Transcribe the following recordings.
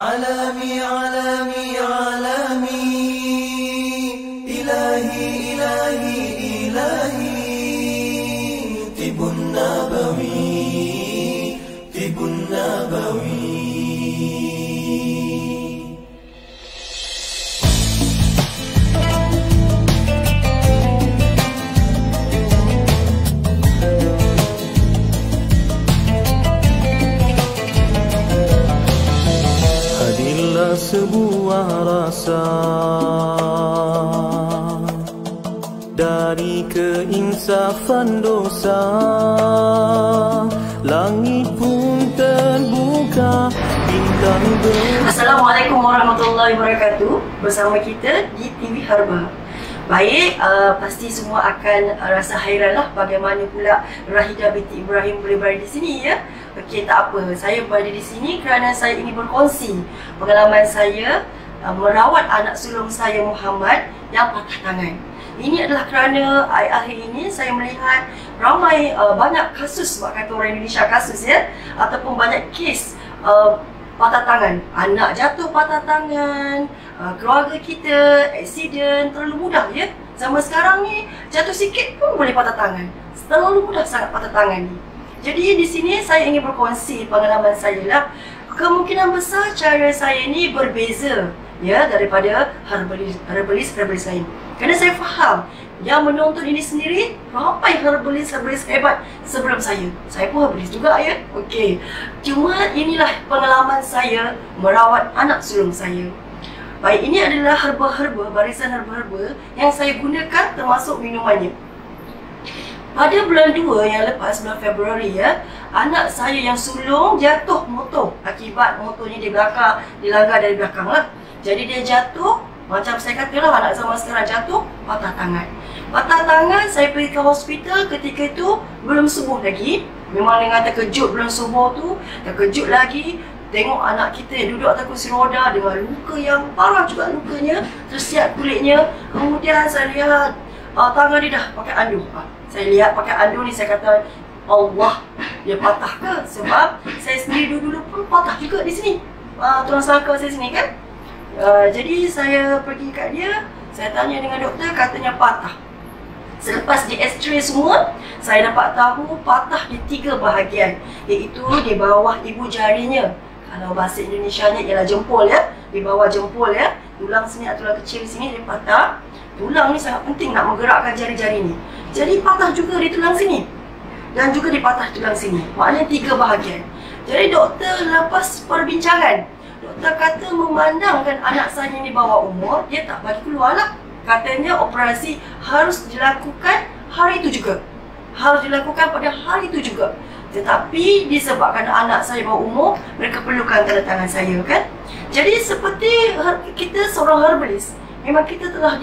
عالمي عالمي عالمي إلهي إلهي إلهي طب النبوي طب النبوي. Hadirlah sebuah rasa dari keinsafan dosa, langit pun terbuka, bintang Assalamualaikum warahmatullahi wabarakatuh. Bersama kita di TV Harba. Baik, pasti semua akan rasa hairanlah bagaimana pula Rahida binti Ibrahim boleh berada di sini, ya. Okey, tak apa. Saya berada di sini kerana saya ingin berkongsi pengalaman saya merawat anak sulung saya Muhammad yang patah tangan. Ini adalah kerana akhir-akhir ini saya melihat ramai banyak kasus, sebab kata orang Indonesia kasus, ya, ataupun banyak kes patah tangan. Anak jatuh patah tangan, keluarga kita aksiden, terlalu mudah, ya. Zaman sekarang ni jatuh sikit pun boleh patah tangan. Terlalu mudah sangat patah tangan ni. Jadi di sini saya ingin berkongsi pengalaman saya lah. Kemungkinan besar cara saya ni berbeza, ya, daripada herbalis lain. Kerana saya faham yang menonton ini sendiri ramai herbalis hebat sebelum saya. Saya pun herbalis juga, ya. Okey. Cuma inilah pengalaman saya merawat anak sulung saya. Baik, ini adalah herba-herba, barisan herba-herba yang saya gunakan termasuk minumannya. Pada bulan 2 yang lepas, bulan Februari, ya, anak saya yang sulung jatuh motor akibat motornya di belakang, dilanggar dari belakang lah. Jadi dia jatuh, macam saya katalah, anak zaman sekarang jatuh, patah tangan. Patah tangan, saya pergi ke hospital. Ketika itu belum subuh lagi. Memang dengan terkejut belum subuh tu, terkejut lagi. Tengok anak kita duduk atas kursi roda dengan luka yang parah juga lukanya, tersiat kulitnya. Kemudian saya lihat tangan dia dah pakai andu. Saya lihat pakai andu ni, saya kata, Allah, dia patah ke? Sebab saya sendiri dulu pun patah juga di sini. Tulang selangka saya sini, kan? Jadi saya pergi kat dia, saya tanya dengan doktor, katanya patah. Selepas di x-ray semua, saya dapat tahu patah di 3 bahagian, iaitu di bawah ibu jarinya. Kalau bahasa Indonesianya ialah jempol, ya. Di bawah jempol, ya. Tulang sini, tulang kecil sini dia patah. Tulang ni sangat penting nak menggerakkan jari-jari ni. Jadi patah juga di tulang sini. Dan juga di patah tulang sini. Maknanya 3 bahagian. Jadi doktor lepas perbincangan, doktor kata memandangkan anak saya ni bawah umur, dia tak bagi keluar lah. Katanya operasi harus dilakukan hari itu juga. Harus dilakukan pada hari itu juga. Tetapi disebabkan anak saya bawah umur, mereka perlukan tanda tangan saya, kan? Jadi seperti kita seorang herbalis, memang kita telah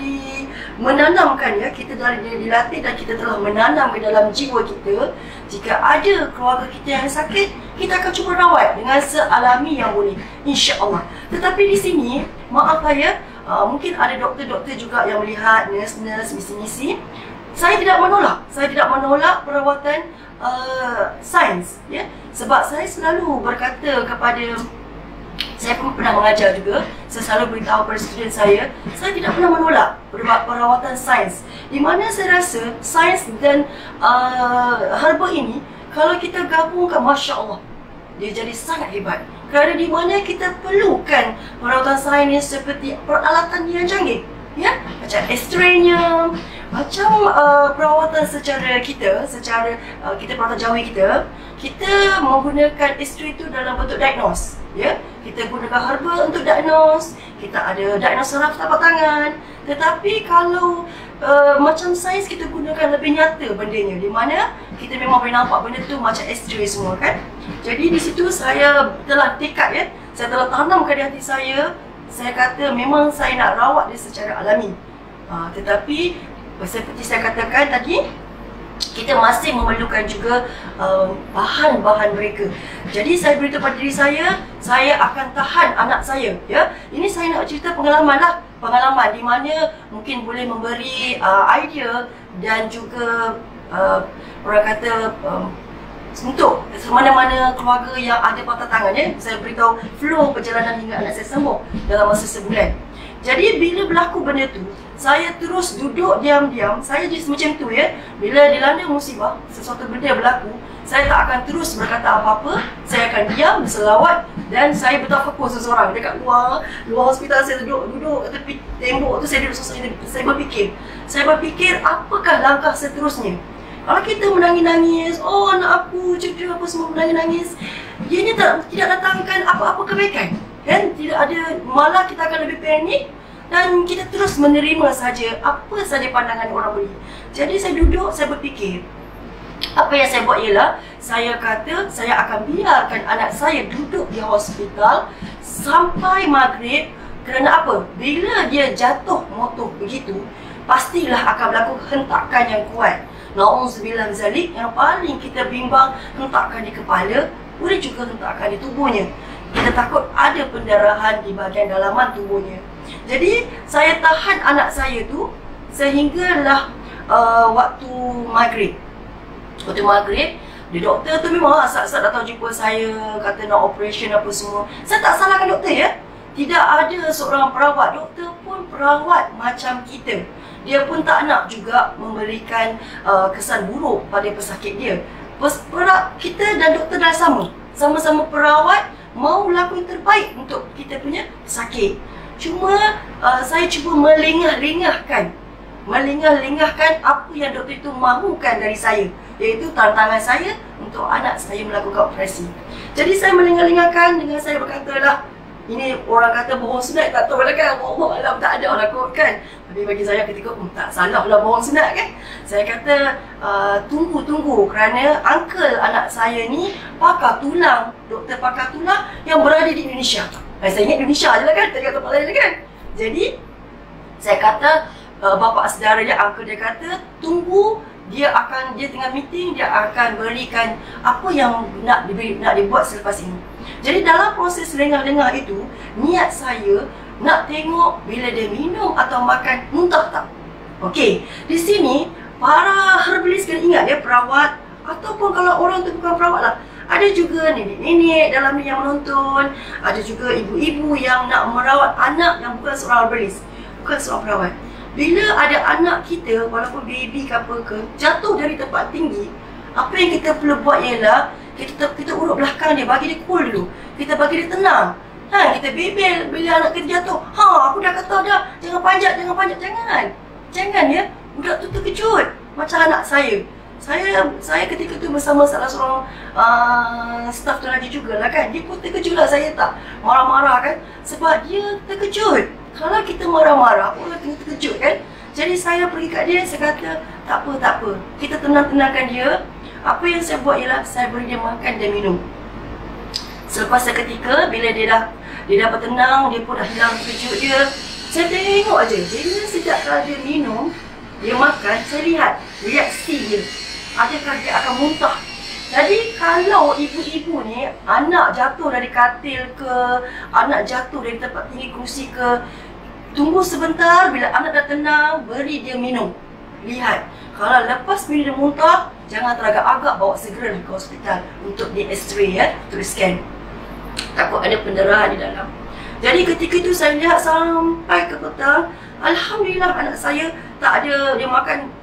menanamkan, ya, kita dilatih dan kita telah menanam ke dalam jiwa kita. Jika ada keluarga kita yang sakit, kita akan cuba rawat dengan sealami yang boleh, insya-Allah. Tetapi di sini, maaf lah, ya, mungkin ada doktor-doktor juga yang melihat, nurse-nurse, misi-misi. Saya tidak menolak perawatan sains, ya. Sebab saya selalu berkata kepada, saya pun pernah mengajar juga, saya selalu beritahu kepada student saya tidak pernah menolak perawatan sains. Di mana saya rasa sains dan herba ini, kalau kita gabungkan, Masya Allah, dia jadi sangat hebat. Kerana di mana kita perlukan perawatan sains seperti peralatan yang canggih, ya, macam x-ray-nya, macam perawatan secara kita perawatan jawi kita menggunakan x-ray itu dalam bentuk diagnose, ya. Kita gunakan herba untuk diagnose, kita ada diagnose saraf tapak tangan. Tetapi kalau macam sains, kita gunakan lebih nyata bendanya, di mana kita memang boleh nampak benda tu macam x-ray semua, kan. Jadi di situ saya telah tekad, ya, saya telah tanamkan di hati saya kata memang saya nak rawat dia secara alami. Tetapi seperti saya katakan tadi, kita masih memerlukan juga bahan-bahan mereka. Jadi saya beritahu pada diri saya akan tahan anak saya, ya. Ini saya nak cerita pengalaman di mana mungkin boleh memberi idea dan juga orang kata untuk mana-mana keluarga yang ada patah tangan ya, saya beritahu flow perjalanan hingga anak saya sembuh dalam masa sebulan. Jadi bila berlaku benda tu, saya terus duduk diam-diam. Saya jadi macam tu ya. Bila dilanda musibah, sesuatu benda berlaku, saya tak akan terus berkata apa-apa. Saya akan diam, berselawat dan saya bertafakur seseorang dekat luar hospital. Saya duduk kat tepi tembok tu, saya duduk saya berfikir apakah langkah seterusnya. Kalau kita menangis-nangis, oh anak aku cedera apa semua, menangis-nangis, ianya tidak datangkan apa-apa kebaikan, kan? Tidak ada, malah kita akan lebih panik dan kita terus menerima saja apa saja pandangan orang beri. Jadi saya duduk, saya berfikir, apa yang saya buat ialah saya kata saya akan biarkan anak saya duduk di hospital sampai maghrib. Kerana apa? Bila dia jatuh motor begitu, pastilah akan berlaku hentakan yang kuat. Na'udzubillah zalik, yang paling kita bimbang, hentakan di kepala, boleh juga hentakan di tubuhnya. Kita takut ada pendarahan di bahagian dalaman tubuhnya. Jadi saya tahan anak saya tu sehinggalah waktu maghrib. Waktu maghrib, doktor tu memang asal-asal datang jumpa saya, kata nak operation apa semua. Saya tak salahkan doktor ya. Tidak ada seorang perawat, doktor pun perawat macam kita. Dia pun tak nak juga memberikan kesan buruk pada pesakit dia. Kita dan doktor dah sama-sama perawat, mau lakukan terbaik untuk kita punya pesakit. Cuma saya cuba melengah-lengahkan apa yang doktor itu mahukan dari saya, iaitu tantangan saya untuk anak saya melakukan operasi. Jadi saya melengah-lengahkan dengan saya berkata lah, ini orang kata bohong sunat, tak tahu lah kan, Allah alam tak ada orang kot kan. Tapi bagi saya ketika tak salah lah bohong sunat kan. Saya kata tunggu kerana uncle anak saya ni pakar tulang, doktor pakar tulang yang berada di Indonesia. Saya ingat Indonesia je lah kan, tak kata tempat lain kan. Jadi saya kata bapa saudara dia, uncle dia kata tunggu, dia tengah meeting, dia akan berikan apa yang nak dibuat selepas ini. Jadi dalam proses lengah-lengah itu, niat saya nak tengok bila dia minum atau makan muntah tak. Okey, di sini para herbalis kena ingat ya, perawat ataupun kalau orang tu bukan perawat lah, ada juga nenek-nenek dalam ni yang menonton, ada juga ibu-ibu yang nak merawat anak yang bukan seorang herbalis, bukan seorang perawat. Bila ada anak kita, walaupun baby ke apa ke, jatuh dari tempat tinggi, apa yang kita perlu buat ialah kita urut belakang dia, bagi dia cool dulu. Kita bagi dia tenang. Kita bebel bila anak kita jatuh. Aku dah kata dah, jangan panjat. Jangan ya. Budak tu terkejut. Macam anak saya. Saya ketika tu bersama salah seorang staff tu lagi jugalah kan. Dia pun terkejut lah, saya tak marah-marah kan. Sebab dia terkejut. Kalau kita marah-marah, orang terkejut kan. Jadi saya pergi kat dia, saya kata tak apa. Kita tenang-tenangkan dia. Apa yang saya buat ialah saya beri dia makan dan minum. Selepas seketika, bila dia dah bertenang, dia pun dah hilang kejut dia, saya tengok aja. Bila sejak kala dia minum, dia makan, saya lihat reaksi dia. Adakah dia akan muntah? Jadi kalau ibu-ibu ni, anak jatuh dari katil ke, anak jatuh dari tempat tinggi kursi ke, tunggu sebentar, bila anak dah tenang, beri dia minum. Lihat, kalau lepas minum dia muntah, jangan teragak-agak, bawa segera ke hospital untuk di X-ray ya, untuk scan. Takut ada pendarahan di dalam. Jadi ketika itu saya lihat sampai ke petang, alhamdulillah anak saya tak ada, dia makan.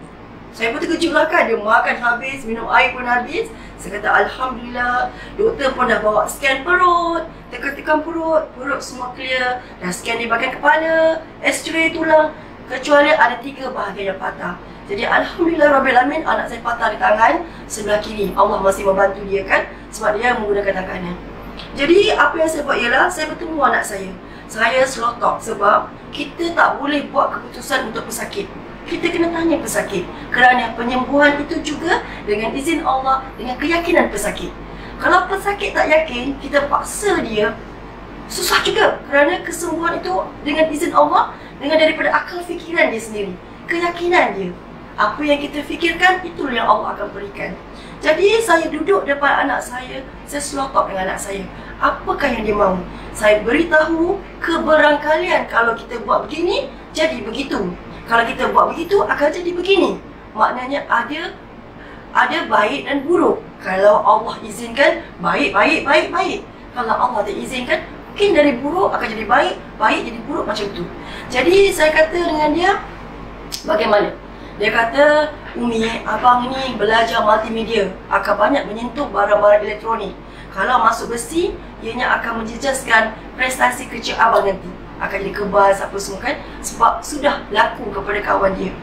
Saya pun terkejut lah kan, dia makan habis, minum air pun habis. Saya kata alhamdulillah, doktor pun dah bawa scan perut, tekan-tekan perut semua clear. Dah scan di bahagian kepala, X-ray tulang, kecuali ada 3 bahagian yang patah. Jadi alhamdulillah rabbil alamin, anak saya patah di tangan sebelah kiri. Allah masih membantu dia kan, sebab dia menggunakan tangan kanan. Jadi apa yang saya buat ialah saya bertemu anak saya. Saya slow talk sebab kita tak boleh buat keputusan untuk pesakit. Kita kena tanya pesakit, kerana penyembuhan itu juga dengan izin Allah, dengan keyakinan pesakit. Kalau pesakit tak yakin, kita paksa dia, susah juga, kerana kesembuhan itu dengan izin Allah, dengan daripada akal fikiran dia sendiri, keyakinan dia. Apa yang kita fikirkan, itulah yang Allah akan berikan. Jadi saya duduk depan anak saya slow talk dengan anak saya. Apakah yang dia mahu? Saya beritahu keberangkalian, kalau kita buat begini, jadi begitu. Kalau kita buat begitu, akan jadi begini. Maknanya ada baik dan buruk. Kalau Allah izinkan, baik. Kalau Allah tak izinkan, mungkin dari buruk akan jadi baik, baik jadi buruk, macam tu. Jadi saya kata dengan dia, bagaimana? Dia kata, Umi, abang ni belajar multimedia, akan banyak menyentuh barang-barang elektronik. Kalau masuk besi, ianya akan menjejaskan prestasi kerja abang nanti. Akan jadi kebas apa semua kan, sebab sudah berlaku kepada kawan dia.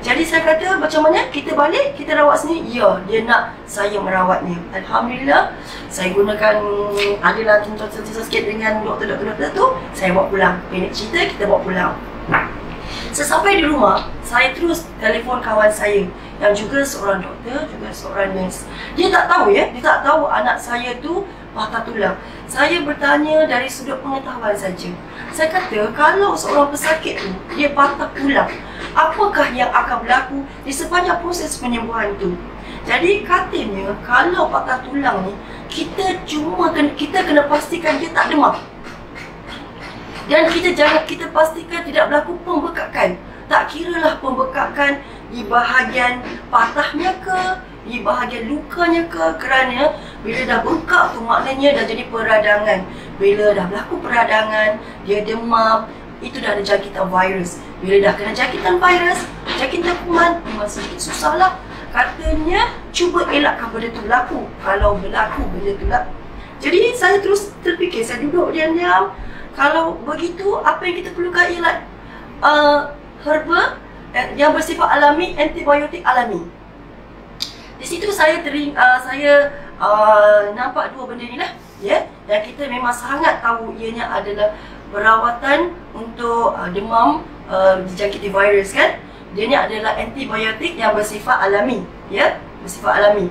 Jadi saya kata, macam mana kita balik, kita rawat sendiri? Ya, dia nak saya merawatnya. Alhamdulillah, saya gunakan, adalah tuntut sikit dengan doktor-doktor tu, saya bawa pulang. Pendek cerita, kita bawa pulang. Sesampai di rumah, saya terus telefon kawan saya yang juga seorang doktor, juga seorang nurse. Dia tak tahu ya, dia tak tahu anak saya tu patah tulang. Saya bertanya dari sudut pengetahuan saja. Saya kata, kalau seorang pesakit tu, dia patah tulang, apakah yang akan berlaku di sepanjang proses penyembuhan tu? Jadi katanya, kalau patah tulang ni, kita kena pastikan dia tak demam. Dan kita pastikan tidak berlaku pembekakan. Tak kiralah pembekakan di bahagian patahnya ke, di bahagian lukanya ke, kerana bila dah bengkak tu maknanya dah jadi peradangan. Bila dah berlaku peradangan, dia demam, itu dah ada jangkitan virus. Bila dah kena jangkitan virus, jangkitan kuman, memang sedikit susah lah. Katanya, cuba elakkan benda tu berlaku. Kalau berlaku benda tu berlaku. Jadi saya terus terfikir, saya duduk diam-diam. Kalau begitu, apa yang kita perlukan ialah herba yang bersifat alami, antibiotik alami. Di situ saya nampak dua benda ni lah, ya. Dan kita memang sangat tahu ianya adalah perawatan untuk demam dijangkiti virus kan. Dia ni adalah antibiotik yang bersifat alami, ya, bersifat alami.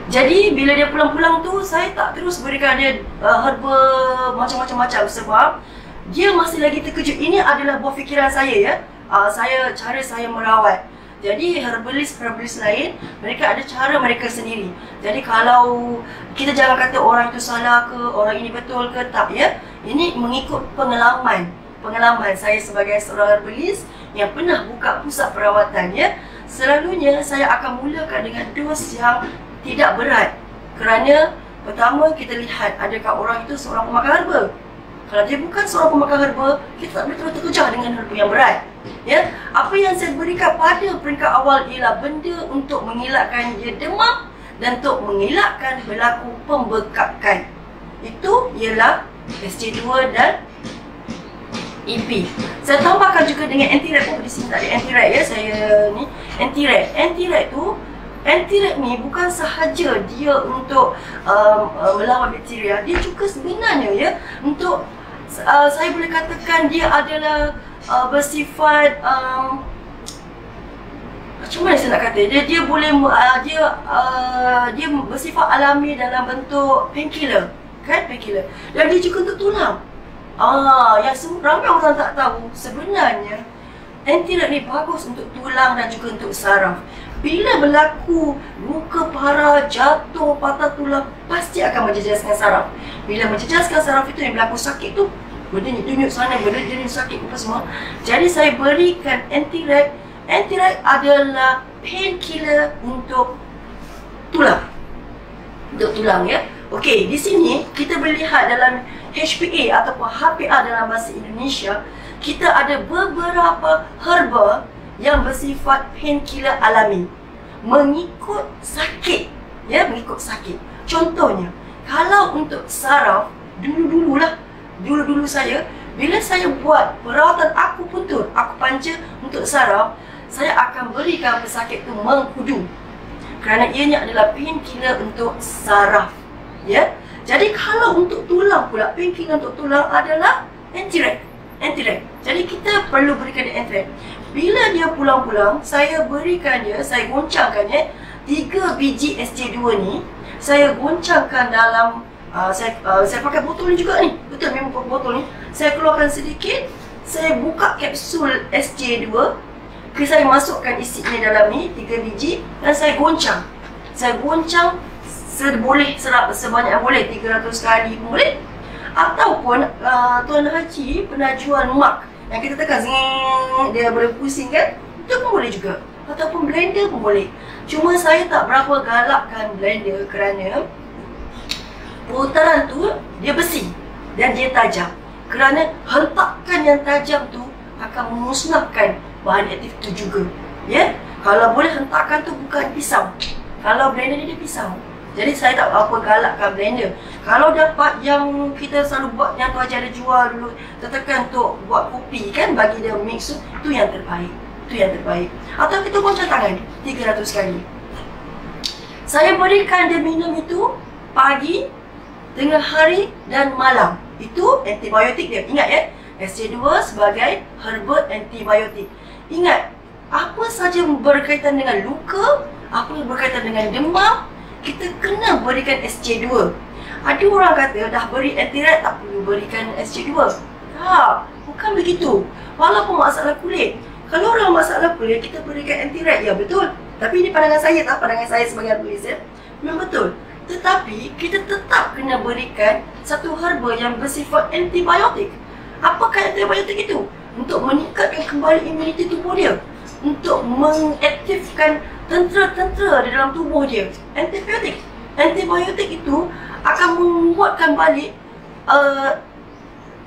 Jadi bila dia pulang-pulang tu, saya tak terus berikan dia herba macam-macam sebab dia masih lagi terkejut. Ini adalah buah fikiran saya ya. Cara saya merawat. Jadi herbalis lain, mereka ada cara mereka sendiri. Jadi kalau kita jangan kata orang itu salah ke, orang ini betul ke, tak ya. Ini mengikut pengalaman saya sebagai seorang herbalis yang pernah buka pusat perawatan ya. Selalunya saya akan mulakan dengan dos yang tidak berat. Kerana pertama kita lihat adakah orang itu seorang pemakan herba. Kalau dia bukan seorang pemakan herba, kita tak boleh terus terkejar dengan herba yang berat. Ya, apa yang saya berikan pada peringkat awal ialah benda untuk mengelakkan dia demam dan untuk mengelakkan berlaku pembekakan. Itu ialah SC2 dan EP. Saya tambahkan juga dengan anti-rat. Oh, di sini tak ada anti-rat ya. Saya ni anti-rat. Anti-rat ni bukan sahaja dia untuk melawan bakteria, dia juga sebenarnya ya untuk saya boleh katakan dia adalah bersifat macam mana saya nak kata, dia boleh dia bersifat alami dalam bentuk painkiller kan, painkiller. Dan dia juga untuk tulang. Yang ramai orang tak tahu sebenarnya anti-rat ni bagus untuk tulang dan juga untuk saraf. Bila berlaku luka parah, jatuh, patah tulang, pasti akan menjejaskan saraf. Bila menjejaskan saraf itu yang berlaku sakit tu, benda ni tunjuk sana, benda ni sakit apa semua. Jadi saya berikan anti-rat. Anti-rat adalah painkiller untuk tulang. Untuk tulang ya. Okey, di sini kita boleh lihat dalam HPA ataupun HPA dalam bahasa Indonesia, kita ada beberapa herba yang bersifat painkiller alami mengikut sakit ya, mengikut sakit. Contohnya, kalau untuk saraf, dulu saya bila saya buat perawatan akupuntur, akupuncture untuk saraf, saya akan berikan pesakit tu mengkudu kerana ianya adalah painkiller untuk saraf ya. Jadi kalau untuk tulang pula, painkiller untuk tulang adalah anti-rat. Jadi kita perlu berikan dia anti-rat. Bila dia pulang-pulang, saya berikan dia, saya goncangkan 3 biji SC2 ni. Saya goncangkan dalam saya pakai botol ni juga ni. Betul, memang pakai botol ni. Saya keluarkan sedikit, saya buka kapsul SC2. Saya masukkan isinya dalam ni 3 biji dan saya goncang. Saya goncang sebanyak yang boleh, 300 kali pun boleh. Ataupun Tuan Haji pernah jual mak yang kita tekan zing, dia boleh pusing kan, itu pun boleh juga. ataupun blender pun boleh. Cuma saya tak berapa galakkan blender kerana putaran tu dia besi dan dia tajam. Kerana hentakan yang tajam tu akan memusnahkan bahan aktif tu juga. Ya, kalau boleh hentakan tu bukan pisau. Kalau blender ni dia pisau. Jadi saya tak apa galakkan blender. Kalau dapat yang kita selalu buat yang tu aja ada jual dulu, tekan untuk buat kopi kan, bagi dia mix tu yang terbaik. Tu yang terbaik. Atau kita goncang tangan 300 kali. Saya berikan dia minum itu pagi, tengah hari dan malam. Itu antibiotik dia. Ingat ya, SJ2 sebagai herbal antibiotik. Ingat, apa saja berkaitan dengan luka, apa yang berkaitan dengan demam, kita kena berikan SJ2. Ada orang kata dah beri antiret tak perlu berikan SJ2. Tak, bukan begitu. Walaupun masalah kulit, kalau orang masalah kulit kita berikan antiret, ya betul. Tapi ini pandangan saya tak, pandangan saya sebagai penulis ya. Memang betul. Tetapi kita tetap kena berikan satu herba yang bersifat antibiotik. Apakah antibiotik itu? Untuk meningkatkan kembali imuniti tubuh dia, untuk mengaktifkan tentera-tentera di dalam tubuh dia. Antibiotik itu akan membuatkan balik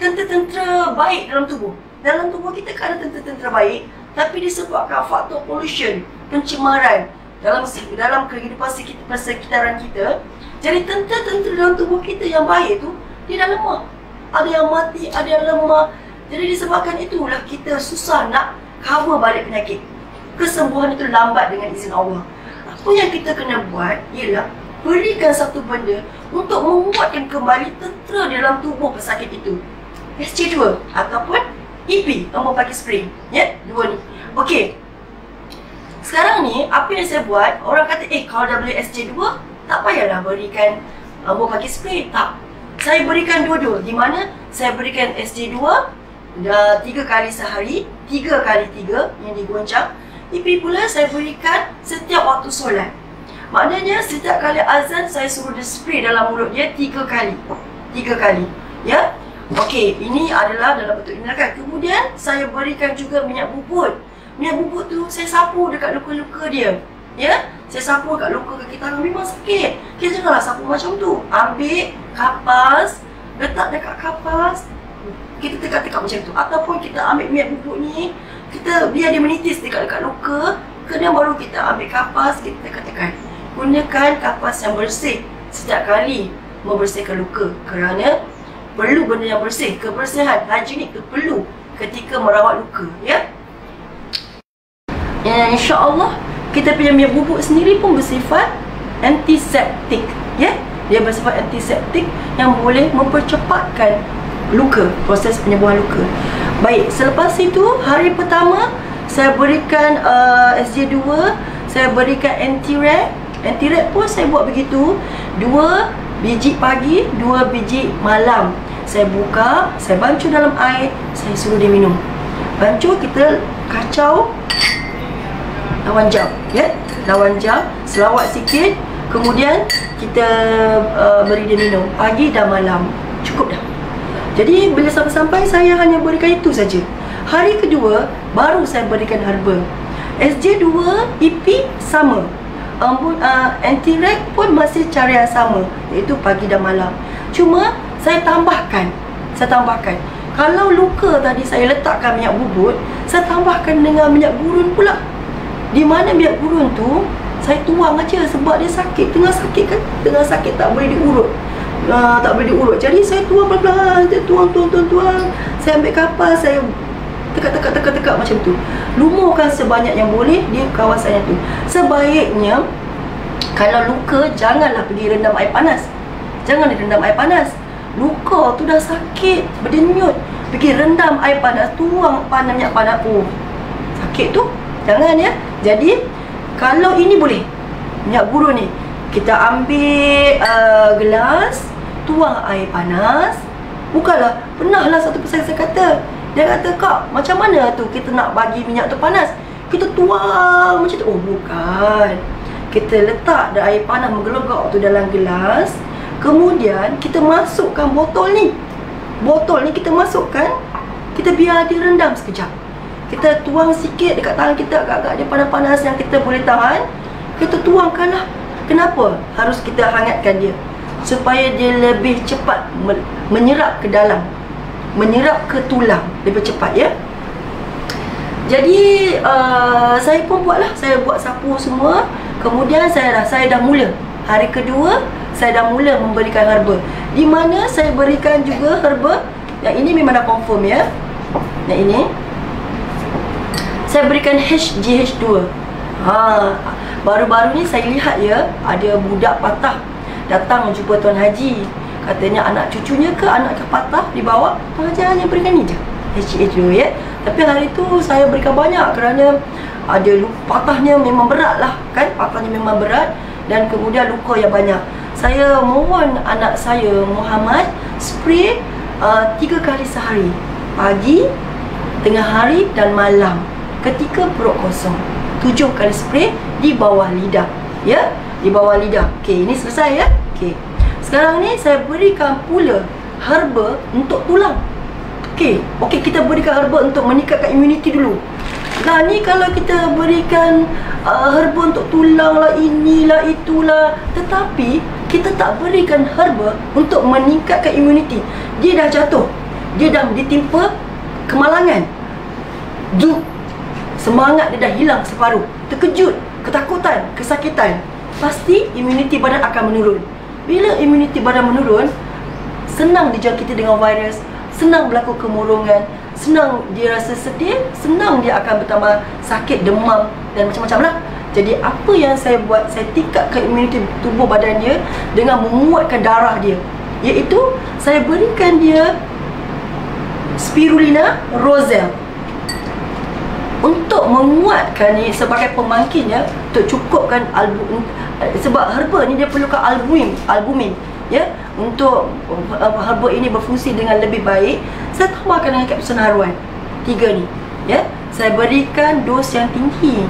tentera-tentera baik dalam tubuh. Dalam tubuh kita kan ada tentera-tentera baik, tapi disebabkan faktor pollution, pencemaran dalam kehidupan persekitaran kita, jadi tentera-tentera dalam tubuh kita yang baik tu dia dah lemah. Ada yang mati, ada yang lemah. Jadi disebabkan itulah kita susah nak cover balik penyakit. Kesembuhan itu lambat dengan izin Allah. Apa yang kita kena buat ialah berikan satu benda untuk membuatkan kembali tentera di dalam tubuh pesakit itu. SC2 ataupun EP, nombor pagi spray. Ya, dua ni. Okey. Sekarang ni, apa yang saya buat, orang kata, kalau dah beli SC2, tak payahlah berikan nombor pagi spray. Tak. Saya berikan dua-dua. Di mana saya berikan SC2 dah 3 kali sehari, 3 kali 3 yang digoncang. EP pula saya berikan setiap waktu solat. Maknanya setiap kali azan saya suruh dia spray dalam mulut dia 3 kali. 3 kali. Ya. Okey, ini adalah dalam bentuk tindakan. Kemudian saya berikan juga minyak bubut. Minyak bubut tu saya sapu dekat luka-luka dia. Ya. Saya sapu dekat luka kaki tangan, memang sakit. Kita janganlah sapu macam tu. Ambil kapas, letak dekat kapas, kita tekak-tekak macam tu. Ataupun kita ambil minyak bubuk ni, kita biar dia menitis dekat luka, kemudian baru kita ambil kapas, kita tekan-tekan. Gunakan kapas yang bersih setiap kali membersihkan luka, kerana perlu benda yang bersih. Kebersihan, higienik tu perlu ketika merawat luka, ya. InsyaAllah kita punya minyak bubuk sendiri pun bersifat antiseptik, ya. Dia bersifat antiseptik yang boleh mempercepatkan luka, proses penyembuhan luka. Baik, selepas itu hari pertama saya berikan SJ2, saya berikan anti-rat. Anti-rat pun saya buat begitu, 2 biji pagi, 2 biji malam. Saya buka, saya bancuh dalam air, saya suruh dia minum. Bancuh, kita kacau lawan jam, ya. Lawan jam, selawat sikit, kemudian kita beri dia minum pagi dan malam. Cukup dah. Jadi bila sampai-sampai saya hanya berikan itu saja. Hari kedua baru saya berikan herba. SJ2 EP sama. Anti-rat pun masih cara yang sama, iaitu pagi dan malam. Cuma saya tambahkan. Kalau luka tadi saya letakkan minyak bubut, saya tambahkan dengan minyak gurun pula. Di mana minyak gurun tu saya tuang aja sebab dia sakit. Tengah sakit kan? Tengah sakit tak boleh diurut. Tak boleh diurut. Jadi saya tuang pelan-pelan, tuang. Saya ambil kapas, saya tekak macam tu. Lumurkan sebanyak yang boleh di kawasan itu. Sebaiknya kalau luka janganlah pergi rendam air panas. Jangan direndam air panas. Luka tu dah sakit, berdenyut, pergi rendam air panas, tuang minyak panas. Sakit tu jangan, ya. Jadi kalau ini boleh, minyak gurun ni kita ambil gelas, tuang air panas. Bukanlah, pernahlah satu pesan saya kata, dia kata, "Kak, macam mana tu kita nak bagi minyak tu panas? Kita tuang macam tu." Oh, bukan. Kita letak dah air panas menggelogak tu dalam gelas. Kemudian kita masukkan botol ni. Botol ni kita masukkan, kita biar dia rendam sekejap. Kita tuang sikit dekat tangan kita, agak-agak dia panas-panas yang kita boleh tahan. Kita tuangkanlah. Kenapa harus kita hangatkan dia? Supaya dia lebih cepat menyerap ke dalam, menyerap ke tulang lebih cepat, ya. Jadi saya pun buatlah, saya buat sapu semua. Kemudian saya dah mula. Hari kedua saya dah mula memberikan herba. Di mana saya berikan juga herba. Yang ini memang dah confirm, ya. Yang ini saya berikan HGH2. Baru-baru ni saya lihat, ya, ada budak patah datang jumpa Tuan Haji. Katanya anak cucunya ke anak ke patah dibawa. Tuan Haji hanya berikan ni je, HGH2, ya. Tapi hari tu saya berikan banyak kerana ada patahnya memang berat lah, kan. Patahnya memang berat dan kemudian luka yang banyak. Saya mohon anak saya Muhammad spray 3 kali sehari, pagi, tengah hari dan malam, ketika perut kosong. 7 kali spray di bawah lidah, ya, di bawah lidah. Okey, ini selesai, ya. Okey, sekarang ni saya berikan pula herba untuk tulang. Okey, kita berikan herba untuk meningkatkan imuniti dulu. Nah, ni kalau kita berikan herba untuk tulang lah, inilah, itulah, tetapi kita tak berikan herba untuk meningkatkan imuniti. Dia dah jatuh, dia dah ditimpa kemalangan, semangat dia dah hilang separuh, terkejut, ketakutan, kesakitan, pasti imuniti badan akan menurun. Bila imuniti badan menurun, senang dijangkiti dengan virus, senang berlaku kemurungan, senang dia rasa sedih, senang dia akan bertambah sakit, demam dan macam-macam lah. Jadi apa yang saya buat, saya tingkatkan imuniti tubuh badan dia dengan menguatkan darah dia, iaitu saya berikan dia Spirulina Roselle untuk menguatkan ni sebagai pemangkinnya, untuk cukupkan sebab herba ni dia perlukan albumin, ya. Untuk herba ini berfungsi dengan lebih baik, saya tambahkan dengan kapsul haruan 3 ni, ya. Saya berikan dos yang tinggi.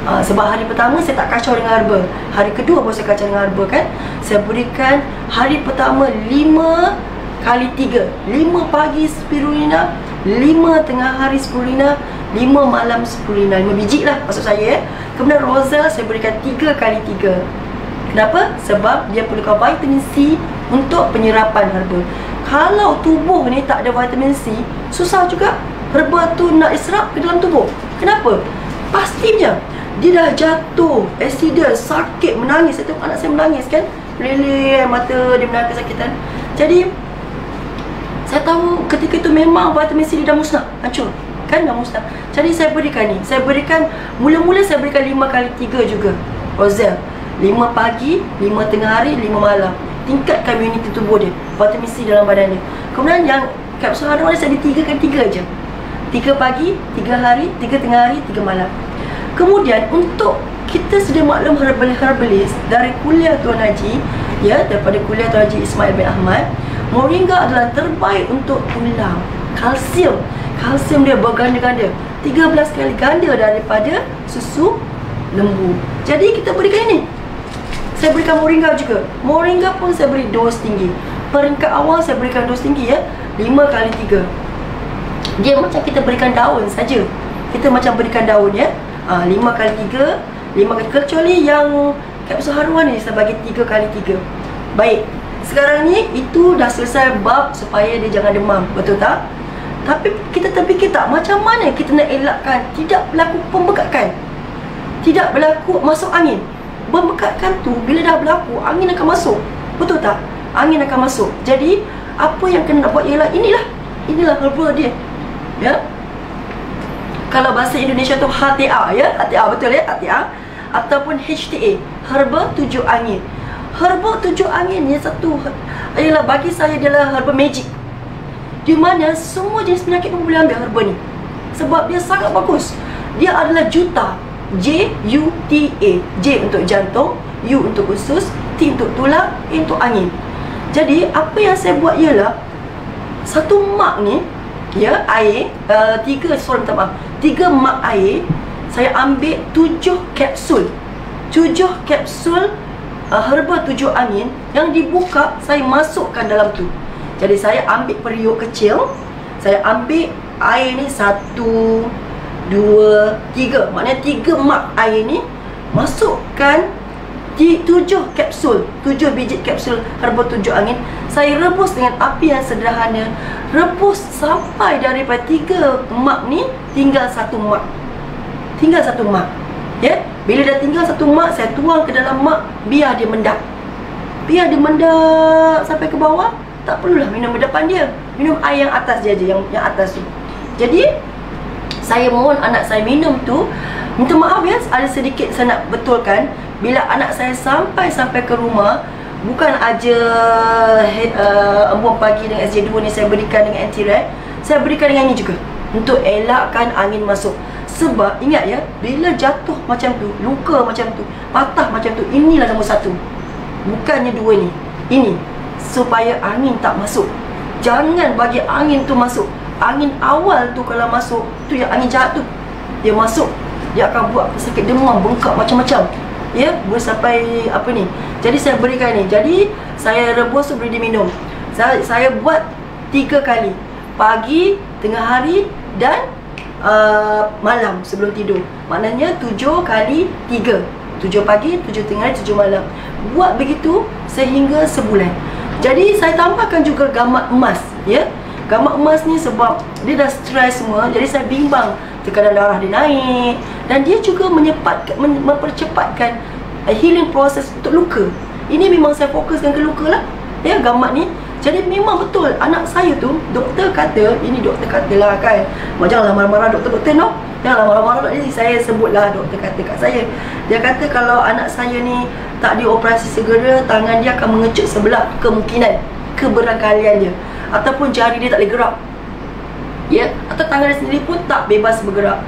Sebab hari pertama saya tak kacau dengan herba, hari kedua baru saya kacau dengan herba, kan. Saya berikan hari pertama 5 kali 3, 5 pagi spirulina, 5 tengah hari spirulina, 5 malam spirulina, 5 biji lah maksud saya, ya. Kemudian Roselle saya berikan 3 kali 3. Kenapa? Sebab dia perlukan vitamin C untuk penyerapan herba. Kalau tubuh ni tak ada vitamin C, susah juga herba tu nak diserap ke dalam tubuh. Kenapa? Pastinya dia dah jatuh, accident, sakit, menangis. Saya tengok anak saya menangis, kan, meleleh mata dia, menangis kesakitan. Jadi saya tahu ketika itu memang vitamin C dia dah musnah, hancur, kan, dah musnah. Jadi saya berikan ni, saya berikan mula-mula saya berikan 5 kali 3 juga Roselle, 5 pagi, 5 tengah hari, 5 malam. Tingkatkan imuniti tubuh dia, vitamin C dalam badan dia. Kemudian yang kapsul haruan saya beri 3 kali 3 je, 3 pagi, 3 hari, 3 tengah hari, 3 malam. Kemudian untuk kita sedia maklum herbalis dari kuliah Tuan Haji, ya, daripada kuliah Tuan Haji Ismail bin Ahmad, moringa adalah terbaik untuk tulang. Kalsium dia berganda-ganda, 13 kali ganda daripada susu lembu. Jadi kita berikan ini. Saya berikan moringa juga. Moringa pun saya beri dos tinggi. Peringkat awal saya berikan dos tinggi, ya, 5 kali 3. Dia macam kita berikan daun saja. Kita macam berikan daun, ya. 5 kali 3, 5 kali, kecuali yang kapsul haruan ni saya bagi 3 kali 3. Baik, sekarang ni itu dah selesai bab supaya dia jangan demam, betul tak? Tapi kita terfikir tak, macam mana kita nak elakkan tidak berlaku pembekakan, tidak berlaku masuk angin. Pembekakan tu bila dah berlaku, angin akan masuk, betul tak? Angin akan masuk. Jadi apa yang kena buat ialah inilah herba dia, ya. Kalau bahasa Indonesia tu HTA, ya, HTA, betul, ya, HTA ataupun HTA, herba 7 angin. Herba 7 angin ni satu ialah, bagi saya dia adalah herba magic, di mana semua jenis penyakit pun boleh ambil herba ni sebab dia sangat bagus. Dia adalah Juta, J-U-T-A, J untuk jantung, U untuk usus, T untuk tulang, A untuk angin. Jadi apa yang saya buat ialah satu mak ni, ya, air, 3 mak air, saya ambil 7 kapsul herba 7 angin yang dibuka, saya masukkan dalam tu. Jadi saya ambil periuk kecil, saya ambil air ni 1, 2, 3. Maknanya 3 mak air ni masukkan 7 kapsul, 7 biji kapsul herba 7 angin. Saya rebus dengan api yang sederhana. Rebus sampai daripada 3 mak ni tinggal 1 mak. Tinggal 1 mak. Ya, bila dah tinggal 1 mak, saya tuang ke dalam mak, biar dia mendap. Biar dia mendap sampai ke bawah. Tak perlulah minum depan dia. Minum air yang atas dia je, yang atas tu. Jadi saya mohon anak saya minum tu. Minta maaf ya, ada sedikit saya nak betulkan. Bila anak saya sampai ke rumah, bukan aja embun pagi dengan SJ2 ni saya berikan dengan anti-rat, saya berikan dengan ini juga, untuk elakkan angin masuk. Sebab ingat ya, bila jatuh macam tu, luka macam tu, patah macam tu, inilah nombor 1. Bukannya 2 ni. Ini supaya angin tak masuk. Jangan bagi angin tu masuk. Angin awal tu kalau masuk, tu yang angin jahat tu, dia masuk, dia akan buat sakit demam, bengkak macam-macam. Ya, boleh sampai apa ni. Jadi saya berikan ni. Jadi saya rebus tu boleh diminum. Saya buat 3 kali. Pagi, tengah hari dan malam sebelum tidur. Maknanya 7 kali 3. 7 pagi, 7 tengah hari, 7 malam. Buat begitu sehingga sebulan. Jadi saya tambahkan juga gamat emas, ya. Gamat emas ni sebab dia dah stres semua, jadi saya bimbang tekanan darah dia naik, dan dia juga mempercepatkan healing proses untuk luka. Ini memang saya fokuskan ke luka lah, ya, gamat ni. Jadi memang betul, anak saya tu, doktor kata, ini doktor kata lah kan, janganlah marah-marah doktor-doktor no. Janganlah marah-marah, jadi saya sebutlah doktor kata kat saya. Dia kata kalau anak saya ni tak dioperasi segera, tangan dia akan mengecut sebelah, kemungkinan, keberangkalian dia, ataupun jari dia tak boleh gerak, ya, atau tangan dia sendiri pun tak bebas bergerak.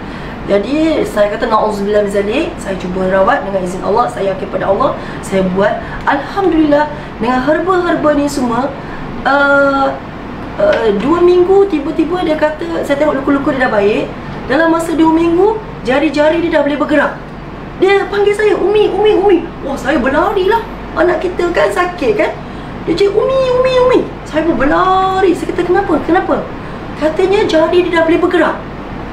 Jadi saya kata na'udzubillah min zalik, saya cuba rawat dengan izin Allah, saya yakin pada Allah, saya buat. Alhamdulillah, dengan herba-herba ni semua 2 minggu tiba-tiba dia kata, saya tengok luka-luka dia dah baik. Dalam masa 2 minggu, jari-jari dia dah boleh bergerak. Dia panggil saya, Umi, Umi, Umi. Wah, saya berlari lah. Anak kita kan sakit kan. Dia cakap, Umi, Umi, Umi. Saya pun berlari. Saya kata, kenapa? Kenapa? Katanya jari dia dah boleh bergerak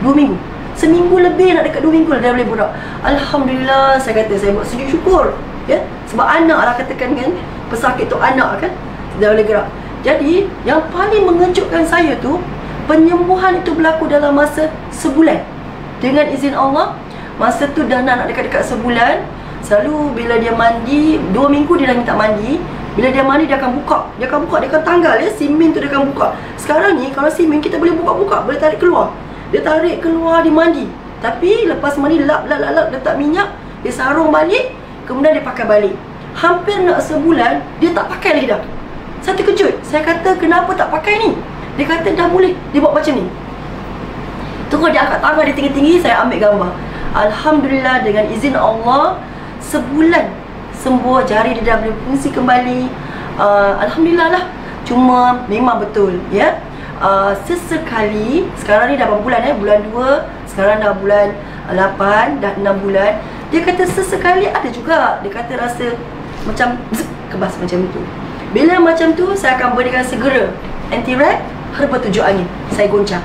2 minggu. Seminggu lebih, nak dekat 2 minggu dah boleh bergerak. Alhamdulillah, saya kata, saya buat sujud syukur, ya. Sebab anak lah, katakan kan, pesakit tu anak kan, dah boleh gerak. Jadi yang paling mengejutkan saya tu, penyembuhan itu berlaku dalam masa sebulan. Dengan izin Allah, masa tu dah nak dekat-dekat sebulan. Selalu bila dia mandi, 2 minggu dia dah minta mandi. Bila dia mandi, dia akan buka. Dia akan tanggal, ya, simin tu dia akan buka. Sekarang ni kalau simin kita boleh buka-buka, boleh tarik keluar. Dia tarik keluar, dia mandi. Tapi lepas mandi, lap, letak minyak, dia sarung balik, kemudian dia pakai balik. Hampir nak sebulan, dia tak pakai lagi dah. Saya terkejut. Saya kata, kenapa tak pakai ni? Dia kata, dah boleh. Dia buat macam ni. Terus dia angkat tangan dia tinggi-tinggi, saya ambil gambar. Alhamdulillah, dengan izin Allah, sebulan sembuh, jari dia dah boleh fungsi kembali. Alhamdulillah lah. Cuma memang betul, ya. Sesekali, sekarang ni dah berapa bulan, bulan 2, sekarang dah bulan 8, dah 6 bulan. Dia kata sesekali ada juga, dia kata rasa macam kebas macam itu. Bila macam tu, saya akan berikan segera anti-rat herba 7 angin. Saya goncang.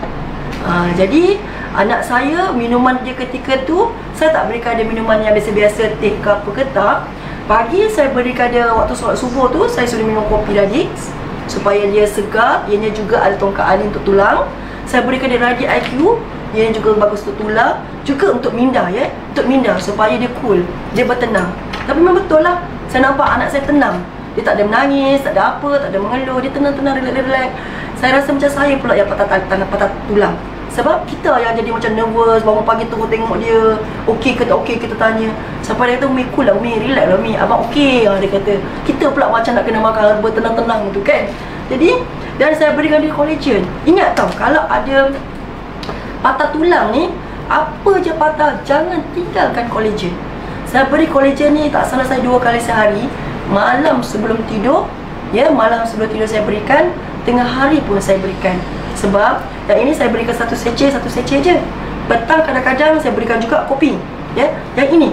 Jadi anak saya, minuman dia ketika tu, saya tak berikan dia minuman yang biasa-biasa, teh ke apa ke tak. Pagi saya berikan dia, waktu solat subuh tu, saya suruh minum kopi Radix supaya dia segar. Ianya juga ada tongkat angin untuk tulang. Saya berikan dia Radi IQ, ianya juga bagus untuk tulang, juga untuk minda, ya, untuk minda supaya dia cool, dia bertenang. Tapi memang betul lah, saya nampak anak saya tenang. Dia tak ada menangis, tak ada apa, tak ada mengeluh. Dia tenang-tenang, relax. Saya rasa macam saya pula yang patah tulang. Sebab kita yang jadi macam nervous, bangun pagi terus tengok dia okey ke tak okey, kita tanya. Sampai dia kata, Umi cool lah, Umi relax lah Umi, abang okey lah, dia kata. Kita pula macam nak kena makan herba tenang-tenang tu kan. Jadi, dan saya berikan dia collagen. Ingat tau, kalau ada patah tulang ni, apa je patah, jangan tinggalkan collagen. Saya beri collagen ni tak salah saya 2 kali sehari. Malam sebelum tidur, ya, malam sebelum tidur saya berikan, tengah hari pun saya berikan. Sebab yang ini saya berikan satu seceh je. Petang kadang-kadang saya berikan juga kopi, ya. Yang ini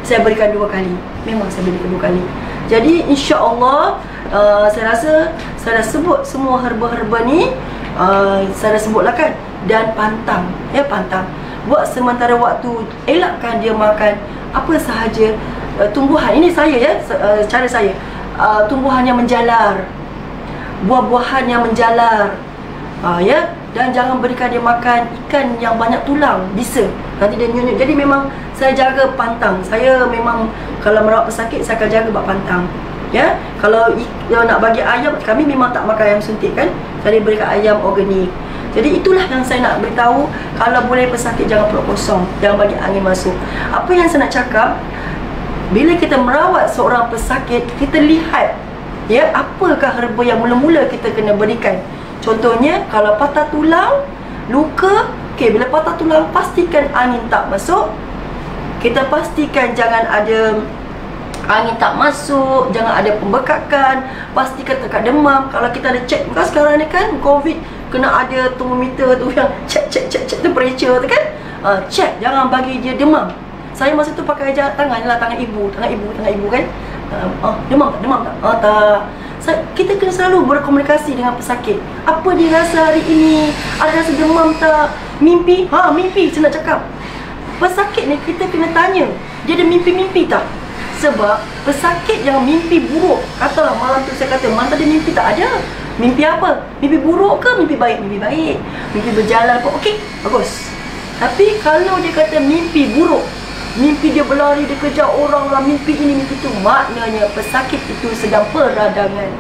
saya berikan 2 kali. Memang saya berikan 2 kali. Jadi insya-Allah, saya rasa saya dah sebut semua herba-herba ni, saya dah sebutlah kan. Dan pantang, ya, pantang. buat sementara waktu, elakkan dia makan apa sahaja tumbuhan. Ini saya ya, cara saya, tumbuhan yang menjalar, buah-buahan yang menjalar, ya. Dan jangan berikan dia makan ikan yang banyak tulang, bisa nanti dia nyunyut. Jadi memang saya jaga pantang. Saya memang kalau merawat pesakit, saya akan jaga buat pantang, ya. Kalau nak bagi ayam, kami memang tak makan ayam suntik kan, saya berikan ayam organik. Jadi itulah yang saya nak beritahu. Kalau boleh pesakit jangan perut kosong, jangan bagi angin masuk. Apa yang saya nak cakap, bila kita merawat seorang pesakit, kita lihat ya apakah herba yang mula-mula kita kena berikan. Contohnya kalau patah tulang, luka, okey, bila patah tulang pastikan angin tak masuk. Kita pastikan jangan ada angin tak masuk, jangan ada pembekakan, pastikan tak demam. Kalau kita ada cek, bukan sekarang ni kan COVID, kena ada termometer tu yang cek temperature tu kan. Cek, jangan bagi dia demam. Saya masa tu pakai tangan lah, tangan ibu kan. Demam tak? Tak. Kita kena selalu berkomunikasi dengan pesakit. Apa dia rasa hari ini? Ada rasa demam tak? Mimpi? Mimpi saya nak cakap. Pesakit ni kita kena tanya, dia ada mimpi-mimpi tak? Sebab pesakit yang mimpi buruk, katalah malam tu saya kata, malam tadi mimpi tak ada. Mimpi apa? Mimpi buruk ke mimpi baik? Mimpi baik. Mimpi berjalan pun okey, bagus. Tapi kalau dia kata mimpi buruk, mimpi dia berlari, dia kejar orang lah, mimpi ini, mimpi itu, maknanya pesakit itu sedang peradangan.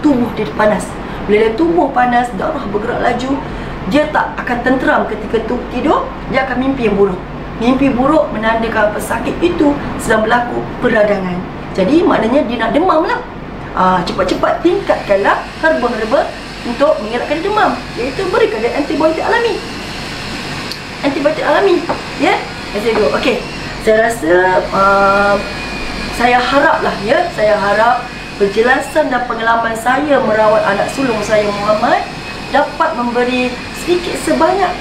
Tubuh dia panas. Bila dia tubuh panas, darah bergerak laju, dia tak akan tenteram ketika tidur, dia akan mimpi yang buruk. Mimpi buruk menandakan pesakit itu sedang berlaku peradangan. Jadi maknanya dia nak demam lah. Cepat-cepat tingkatkanlah herba-herba untuk mengelakkan demam, iaitu berikan dia antibiotik alami. Antibiotik alami, ya. Okey. Saya rasa saya haraplah ya, saya harap penjelasan dan pengalaman saya merawat anak sulung saya Muhammad dapat memberi sedikit sebanyak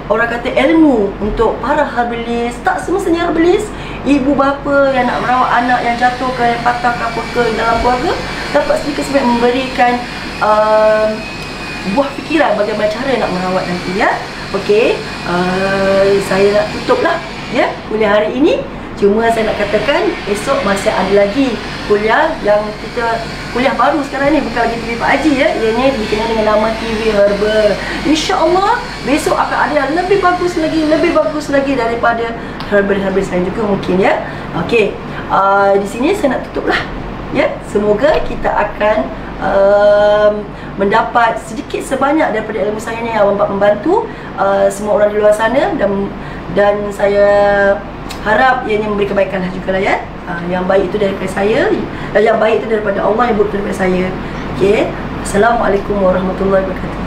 orang kata ilmu untuk para herbalis. Tak semestinya herbalis, ibu bapa yang nak merawat anak yang jatuh ke patah ke apa ke dalam keluarga, dapat sedikit sebanyak memberikan buah fikiran bagaimana cara nak merawat nanti, ya. Okey, saya nak tutup lah ya kuliah hari ini. Cuma saya nak katakan esok masih ada lagi kuliah yang kuliah baru sekarang ni, bukan lagi TV Pak Haji ya. Ianya dikenal dengan nama TV Herba. InsyaAllah besok akan ada yang lebih bagus lagi daripada Herba lain juga mungkin ya. Okey, di sini saya nak tutup lah ya. Semoga kita akan mendapat sedikit sebanyak daripada ilmu saya ni yang membantu semua orang di luar sana, dan saya harap ianya memberi kebaikan lah juga lah ya. Yang baik itu daripada saya, yang baik itu daripada Allah, yang buruk daripada saya. Okey, Assalamualaikum warahmatullahi wabarakatuh.